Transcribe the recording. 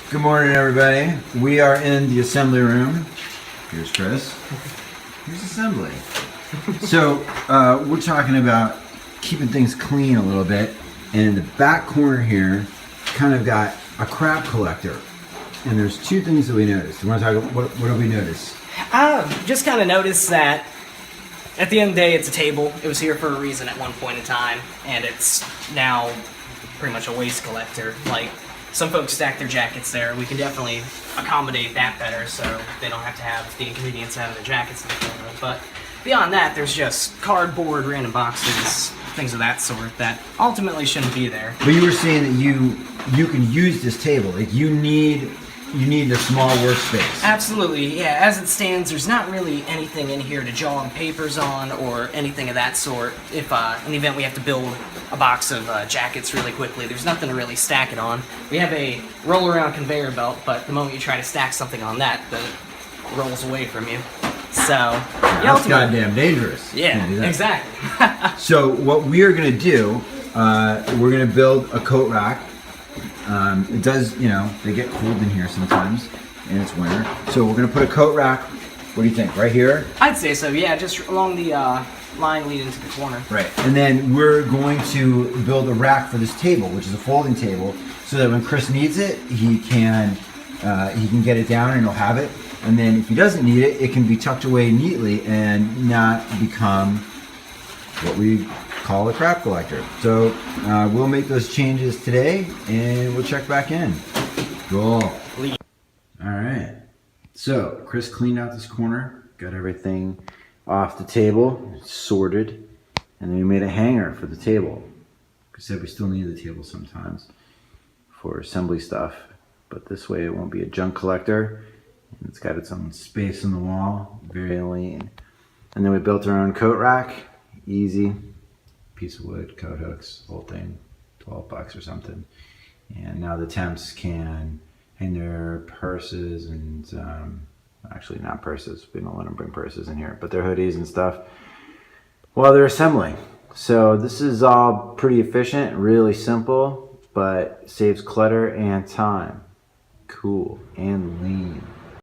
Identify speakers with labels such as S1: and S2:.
S1: Good morning, everybody. We are in the assembly room. Here's Chris. Here's assembly. So we're talking about keeping things clean a little bit. And in the back corner here, kind of got a crap collector. And there's two things that we noticed. You want to talk about what do we notice?
S2: Just kind of noticed that at the end of the day, it's a table. It was here for a reason at one point in time, and it's now pretty much a waste collector. Like, some folks stack their jackets there. We can definitely accommodate that better so they don't have to have the inconvenience of having their jackets in the corner. But beyond that, there's just cardboard, random boxes, things of that sort that ultimately shouldn't be there.
S1: But you were saying that you can use this table. Like you need a small workspace.
S2: Absolutely, yeah. As it stands, there's not really anything in here to jaw on papers on or anything of that sort. If in the event we have to build a box of jackets really quickly, there's nothing to really stack it on. We have a roll-around conveyor belt, but the moment you try to stack something on that, it rolls away from you. So,
S1: That's goddamn dangerous.
S2: Yeah, exactly.
S1: So what we are going to do, we're going to build a coat rack. It does, they get cold in here sometimes, and it's winter. So we're going to put a coat rack, what do you think, right here?
S2: I'd say so, yeah, just along the line leading to the corner.
S1: Right, and then we're going to build a rack for this table, which is a folding table, so that when Chris needs it, he can get it down and he'll have it. And then if he doesn't need it, it can be tucked away neatly and not become what we call a crap collector. So we'll make those changes today and we'll check back in. Cool. All right. So Chris cleaned out this corner, got everything off the table, sorted, and then we made a hanger for the table. Like I said, we still need the table sometimes for assembly stuff, but this way it won't be a junk collector. And it's got its own space on the wall, very lean. And then we built our own coat rack, easy. Piece of wood, coat hooks, whole thing, $12 or something. And now the temps can hang their purses and actually not purses. We don't let them bring purses in here, but their hoodies and stuff while they're assembling. So this is all pretty efficient, really simple, but saves clutter and time. Cool and lean.